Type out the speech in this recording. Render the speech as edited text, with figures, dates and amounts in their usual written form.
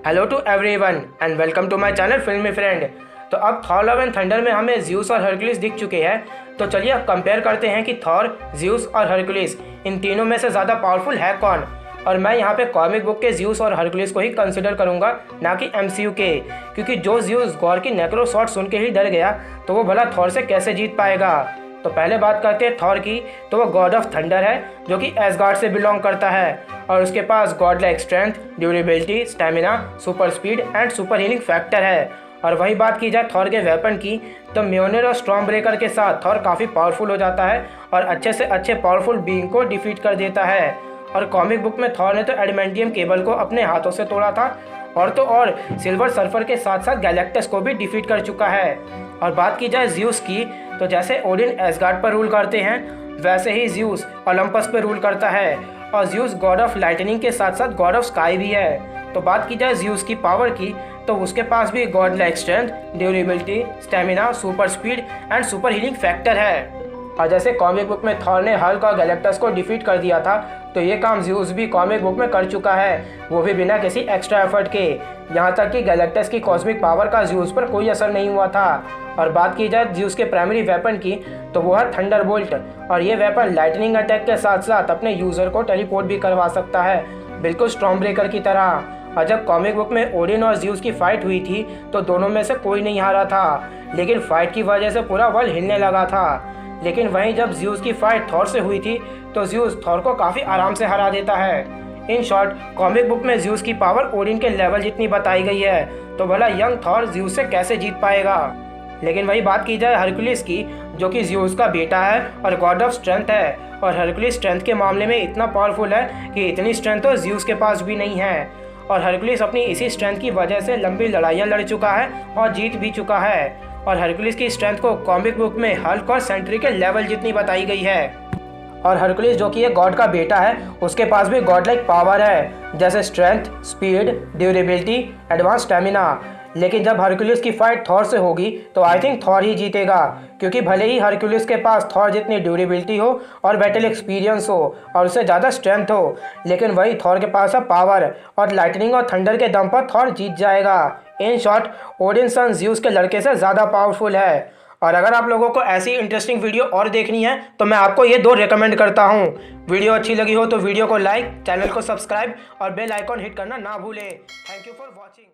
Hello to everyone and welcome to my channel filmy friend. तो अब Thor love and thunder में हमें Zeus और हरक्यूलिस दिख चुके हैं। तो चलिए अब कंपेयर करते हैं कि थॉर, ज़्यूस और हरक्यूलिस इन तीनों में से ज़्यादा पावरफुल है कौन। और मैं यहाँ पे कॉमिक बुक के ज़्यूस और हरक्यूलिस को ही कंसिडर करूँगा, ना कि एमसीयू के, क्योंकि जो ज़्यूस गॉर की नेक्रो शॉट सुन के ही डर गया तो वो भला थॉर से कैसे जीत पाएगा। तो पहले बात करते हैं थॉर की। तो वो गॉड ऑफ थंडर है जो कि एसगार्ड से बिलोंग करता है और उसके पास god like strength, durability, stamina, super speed and super healing factor है। और वही बात की जाए थॉर के वेपन की, तो म्योनिर और स्टॉर्म ब्रेकर के साथ थॉर काफ़ी पावरफुल हो जाता है और अच्छे से अच्छे पावरफुल बीइंग को डिफीट कर देता है। और कॉमिक बुक में थॉर ने तो एडमेंटियम केबल को अपने हाथों से तोड़ा था और तो और सिल्वर सर्फर के साथ साथ गैलेक्टस को भी डिफीट कर चुका है। और बात की जाए ज़्यूस की, तो जैसे ओडिन एसगार्ड पर रूल करते हैं वैसे ही ज़्यूस ओलंपस पर रूल करता है और ज़्यूस गॉड ऑफ लाइटनिंग के साथ साथ गॉड ऑफ स्काई भी है। तो बात की जाए ज़्यूस की पावर की, तो उसके पास भी God like strength, durability, stamina, super speed and super healing factor है। और जैसे कॉमिक बुक में थॉर ने हल्क और गैलेक्टस को डिफीट कर दिया था, तो ये काम ज़्यूस भी कॉमिक बुक में कर चुका है, वो भी बिना किसी एक्स्ट्रा एफर्ट के। यहाँ तक कि गैलेक्टस की कॉस्मिक पावर का ज़्यूस पर कोई असर नहीं हुआ था। और बात की जाए ज़्यूस के प्राइमरी वेपन की, तो वो है थंडरबोल्ट। और ये वेपन लाइटनिंग अटैक के साथ साथ अपने यूज़र को टेलीपोर्ट भी करवा सकता है, बिल्कुल स्टॉर्म ब्रेकर की तरह। और जब कॉमिक बुक में ओडिन और ज़्यूस की फाइट हुई थी तो दोनों में से कोई नहीं हारा था, लेकिन फाइट की वजह से पूरा वर्ल्ड हिलने लगा था। लेकिन वहीं जब ज़्यूस की फाइट थॉर से हुई थी तो ज़्यूस थॉर को काफ़ी आराम से हरा देता है। इन शॉर्ट, कॉमिक बुक में ज़्यूस की पावर ओडिन के लेवल जितनी बताई गई है, तो भला यंग थॉर ज़्यूस से कैसे जीत पाएगा। लेकिन वही बात की जाए हरक्यूलिस की, जो कि ज़्यूस का बेटा है और गॉड ऑफ स्ट्रेंथ है, और हरक्यूलिस स्ट्रेंथ के मामले में इतना पावरफुल है कि इतनी स्ट्रेंथ तो ज़्यूस के पास भी नहीं है। और हरक्यूलिस अपनी इसी स्ट्रेंथ की वजह से लंबी लड़ाइयाँ लड़ चुका है और जीत भी चुका है। और हरक्यूलिस की स्ट्रेंथ को कॉमिक बुक में हल्क और सेंट्री के लेवल जितनी बताई गई है। और हरक्यूलिस जो कि ये गॉड का बेटा है, उसके पास भी गॉड लाइक पावर है, जैसे strength, speed, durability, advance stamina. लेकिन जब हरक्यूलिस की फाइट थॉर से होगी तो आई थिंक थॉर ही जीतेगा, क्योंकि भले ही हरक्यूलिस के पास थॉर जितनी ड्यूरेबिलिटी हो और बैटल एक्सपीरियंस हो और उससे ज़्यादा स्ट्रेंथ हो, लेकिन वही थॉर के पास है पावर, और लाइटनिंग और थंडर के दम पर थॉर जीत जाएगा। In short, Odin son Zeus के लड़के से ज़्यादा पावरफुल है। और अगर आप लोगों को ऐसी इंटरेस्टिंग वीडियो और देखनी है तो मैं आपको ये दो रेकमेंड करता हूँ। वीडियो अच्छी लगी हो तो वीडियो को लाइक, चैनल को सब्सक्राइब और बेल आइकॉन हिट करना ना भूलें। Thank you for watching.